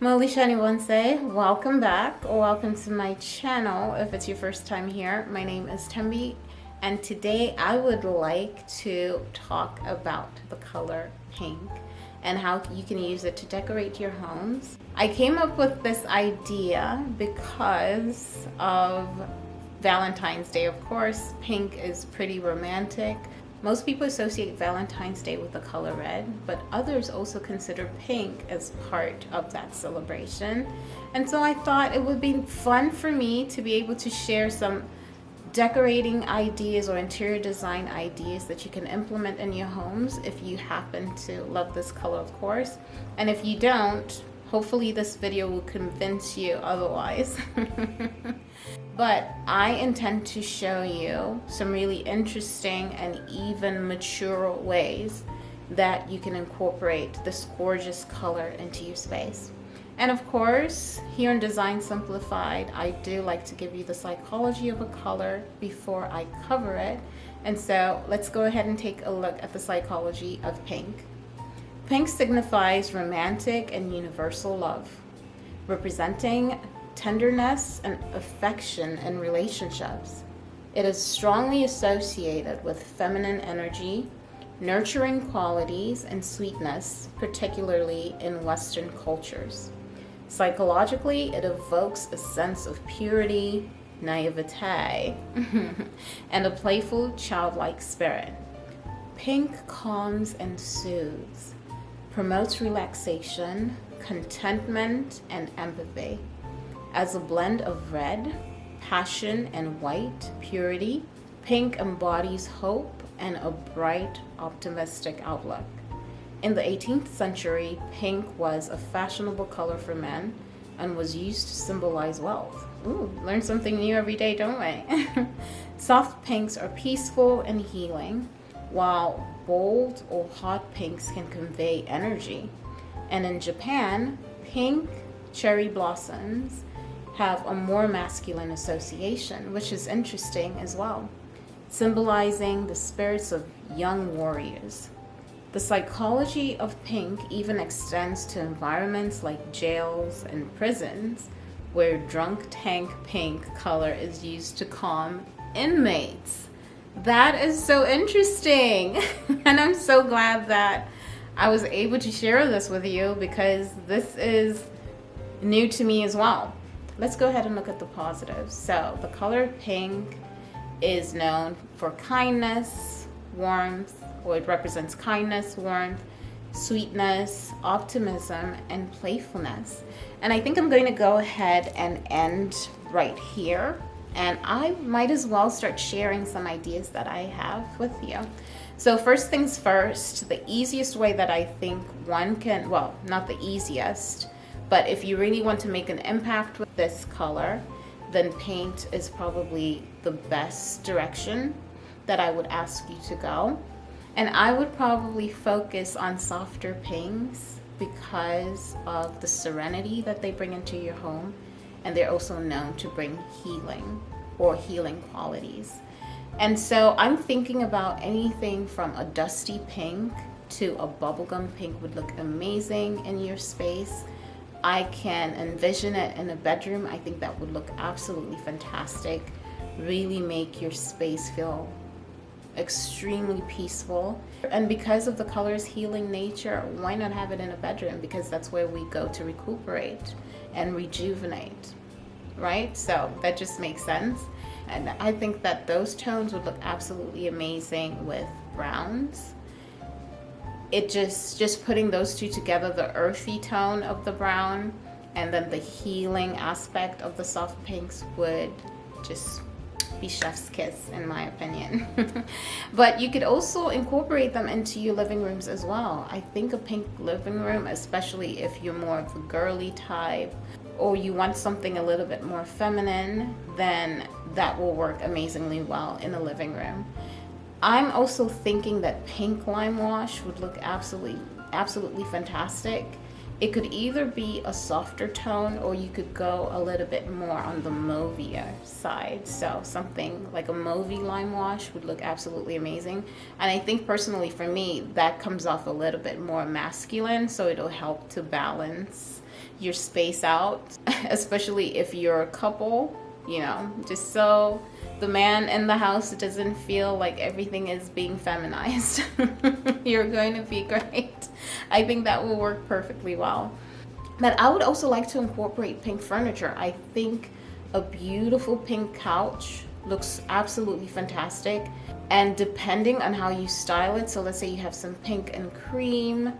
Malishani Wanse, welcome back or welcome to my channel. If it's your first time here, my name is Tembi, and today I would like to talk about the color pink and how you can use it to decorate your homes. I came up with this idea because of Valentine's Day. Of course, pink is pretty romantic. Most people associate Valentine's Day with the color red, but others also consider pink as part of that celebration. And so I thought it would be fun for me to be able to share some decorating ideas or interior design ideas that you can implement in your homes if you happen to love this color, of course. And if you don't, hopefully this video will convince you otherwise. But I intend to show you some really interesting and even mature ways that you can incorporate this gorgeous color into your space. And of course, here in Design Simplified, I do like to give you the psychology of a color before I cover it. And so let's go ahead and take a look at the psychology of pink. Pink signifies romantic and universal love, representing tenderness and affection in relationships. It is strongly associated with feminine energy, nurturing qualities, and sweetness, particularly in Western cultures. Psychologically, it evokes a sense of purity, naivete, and a playful, childlike spirit. Pink calms and soothes, promotes relaxation, contentment, and empathy. As a blend of red, passion, and white purity, pink embodies hope and a bright, optimistic outlook. In the 18th century, pink was a fashionable color for men and was used to symbolize wealth. Ooh, learn something new every day, don't we? Soft pinks are peaceful and healing, while bold or hot pinks can convey energy. And in Japan, pink cherry blossoms have a more masculine association, which is interesting as well, symbolizing the spirits of young warriors. The psychology of pink even extends to environments like jails and prisons, where drunk tank pink color is used to calm inmates. That is so interesting. And I'm so glad that I was able to share this with you because this is new to me as well. Let's go ahead and look at the positives. So the color pink is known for kindness, warmth, or it represents kindness, warmth, sweetness, optimism, and playfulness. And I think I'm going to go ahead and end right here. And I might as well start sharing some ideas that I have with you. So first things first, the easiest way that I think one can, well, not the easiest, but if you really want to make an impact with this color, then paint is probably the best direction that I would ask you to go. And I would probably focus on softer pinks because of the serenity that they bring into your home. And they're also known to bring healing or healing qualities. And so I'm thinking about anything from a dusty pink to a bubblegum pink would look amazing in your space. I can envision it in a bedroom. I think that would look absolutely fantastic. Really make your space feel extremely peaceful. And because of the color's healing nature, why not have it in a bedroom? Because that's where we go to recuperate and rejuvenate, right? So that just makes sense. And I think that those tones would look absolutely amazing with browns. It just putting those two together, the earthy tone of the brown and then the healing aspect of the soft pinks would just be chef's kiss in my opinion. But you could also incorporate them into your living rooms as well. I think a pink living room, especially if you're more of a girly type or you want something a little bit more feminine, then that will work amazingly well in a living room. I'm also thinking that pink lime wash would look absolutely fantastic. It could either be a softer tone or you could go a little bit more on the mauvier side. So something like a mauvey lime wash would look absolutely amazing. And I think personally for me, that comes off a little bit more masculine, so it'll help to balance your space out, especially if you're a couple, you know, just so the man in the house doesn't feel like everything is being feminized. You're going to be great. I think that will work perfectly well. But I would also like to incorporate pink furniture. I think a beautiful pink couch looks absolutely fantastic. And depending on how you style it, so let's say you have some pink and cream.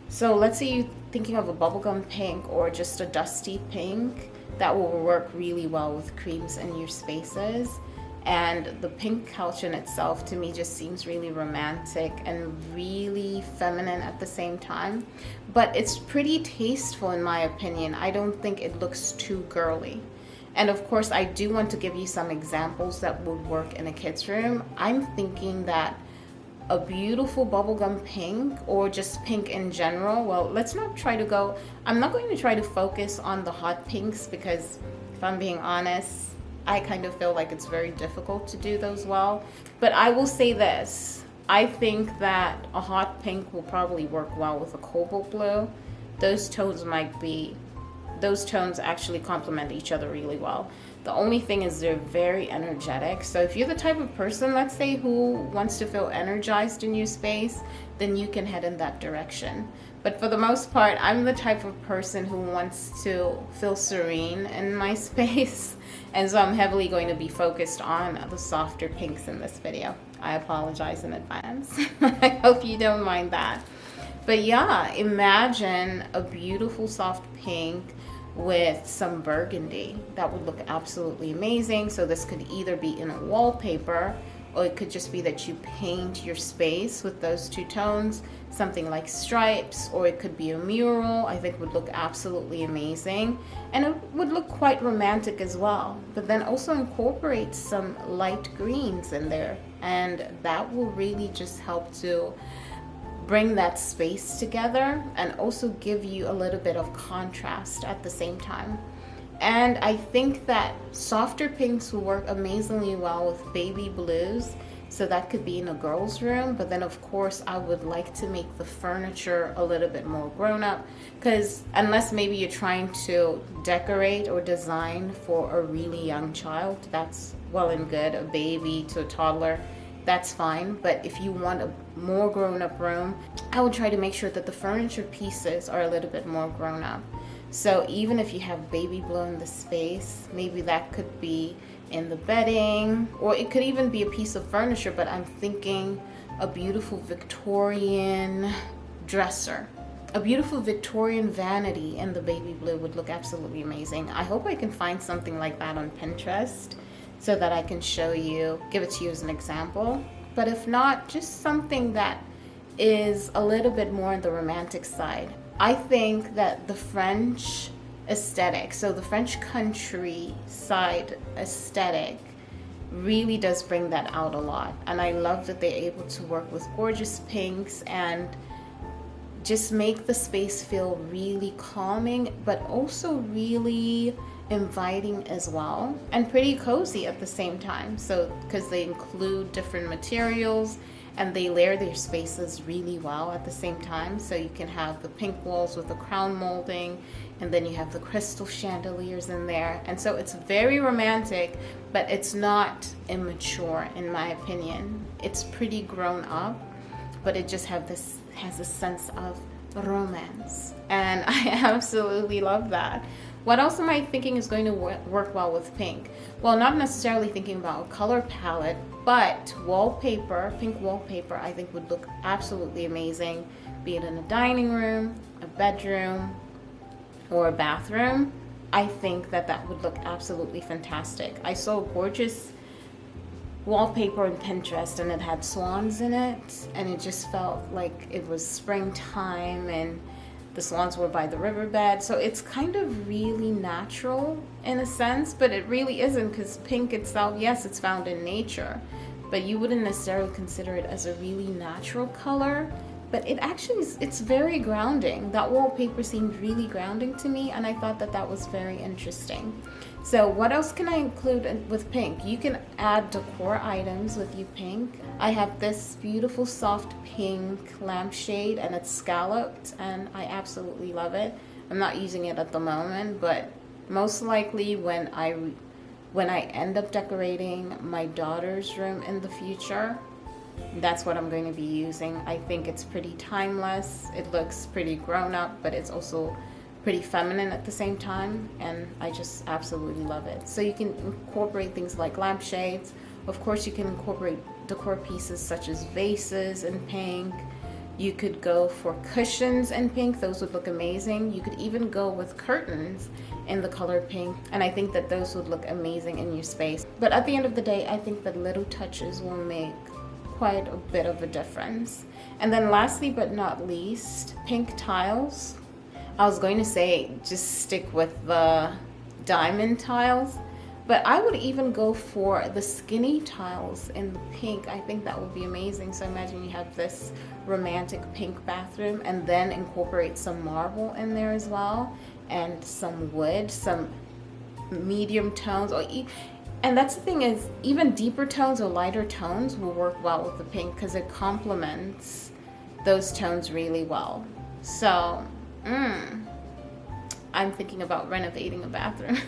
So let's say you're thinking of a bubblegum pink or just a dusty pink, that will work really well with creams in your spaces. And the pink couch in itself to me just seems really romantic and really feminine at the same time. But it's pretty tasteful in my opinion. I don't think it looks too girly. And of course, I do want to give you some examples that would work in a kid's room. I'm thinking that a beautiful bubblegum pink or just pink in general. Well, let's not try to go, I'm not going to try to focus on the hot pinks because if I'm being honest, I kind of feel like it's very difficult to do those well. But I will say this, I think that a hot pink will probably work well with a cobalt blue. Those tones actually complement each other really well. The only thing is they're very energetic. So if you're the type of person, let's say, who wants to feel energized in your space, then you can head in that direction. But for the most part, I'm the type of person who wants to feel serene in my space. And so I'm heavily going to be focused on the softer pinks in this video. I apologize in advance. I hope you don't mind that. But yeah, imagine a beautiful soft pink with some burgundy. That would look absolutely amazing. So this could either be in a wallpaper, or it could just be that you paint your space with those two tones, something like stripes, or it could be a mural. I think would look absolutely amazing, and it would look quite romantic as well. But then also incorporate some light greens in there, and that will really just help to bring that space together and also give you a little bit of contrast at the same time. And I think that softer pinks will work amazingly well with baby blues. So that could be in a girl's room. But then of course I would like to make the furniture a little bit more grown up, because unless maybe you're trying to decorate or design for a really young child, that's well and good. A baby to a toddler, that's fine. But if you want a more grown up room, I would try to make sure that the furniture pieces are a little bit more grown up. So even if you have baby blue in the space, maybe that could be in the bedding, or it could even be a piece of furniture. But I'm thinking a beautiful Victorian dresser, a beautiful Victorian vanity in the baby blue would look absolutely amazing. I hope I can find something like that on Pinterest so that I can show you, give it to you as an example. But if not, just something that is a little bit more on the romantic side. I think that the French aesthetic, so the French countryside aesthetic, really does bring that out a lot. And I love that they're able to work with gorgeous pinks and just make the space feel really calming, but also really inviting as well, and pretty cozy at the same time. So because they include different materials and they layer their spaces really well at the same time. So you can have the pink walls with the crown molding, and then you have the crystal chandeliers in there. And so it's very romantic, but it's not immature in my opinion. It's pretty grown up, but it just has a sense of romance. And I absolutely love that. What else am I thinking is going to work well with pink? Well, not necessarily thinking about a color palette, but wallpaper, pink wallpaper, I think would look absolutely amazing, be it in a dining room, a bedroom, or a bathroom. I think that that would look absolutely fantastic. I saw a gorgeous wallpaper on Pinterest and it had swans in it, and it just felt like it was springtime and the swans were by the riverbed. So it's kind of really natural in a sense, but it really isn't, because pink itself, yes, it's found in nature, but you wouldn't necessarily consider it as a really natural color. But it actually is, it's very grounding. That wallpaper seemed really grounding to me, and I thought that that was very interesting. So what else can I include with pink? You can add decor items with your pink. I have this beautiful soft pink lampshade, and it's scalloped, and I absolutely love it. I'm not using it at the moment, but most likely when I end up decorating my daughter's room in the future, that's what I'm going to be using. I think it's pretty timeless. It looks pretty grown up, but it's also pretty feminine at the same time, and I just absolutely love it. So you can incorporate things like lampshades. Of course, you can incorporate decor pieces such as vases in pink. You could go for cushions in pink. Those would look amazing. You could even go with curtains in the color pink, and I think that those would look amazing in your space. But at the end of the day, I think that little touches will make quite a bit of a difference. And then lastly but not least, pink tiles. I was going to say just stick with the diamond tiles, but I would even go for the skinny tiles in the pink. I think that would be amazing. So imagine you have this romantic pink bathroom and then incorporate some marble in there as well, and some wood, some medium tones, and that's the thing, is even deeper tones or lighter tones will work well with the pink because it complements those tones really well. So I'm thinking about renovating a bathroom.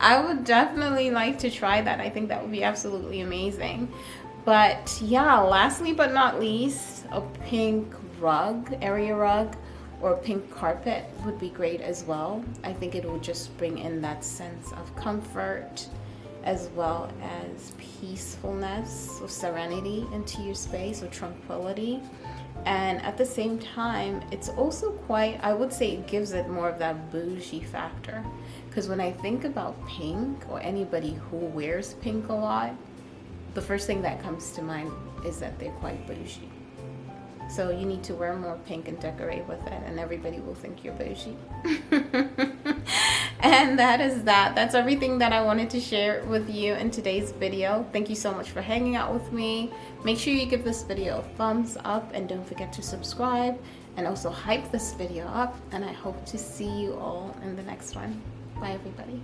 I would definitely like to try that. I think that would be absolutely amazing. But yeah, lastly but not least, a pink rug, area rug, or a pink carpet would be great as well. I think it would just bring in that sense of comfort as well as peacefulness or serenity into your space, or tranquility. And at the same time, it's also quite, I would say it gives it more of that bougie factor. Because when I think about pink, or anybody who wears pink a lot, the first thing that comes to mind is that they're quite bougie. So you need to wear more pink and decorate with it, and everybody will think you're bougie. And that is that. That's everything that I wanted to share with you in today's video. Thank you so much for hanging out with me. Make sure you give this video a thumbs up, and don't forget to subscribe, and also hype this video up. And I hope to see you all in the next one. Bye, everybody.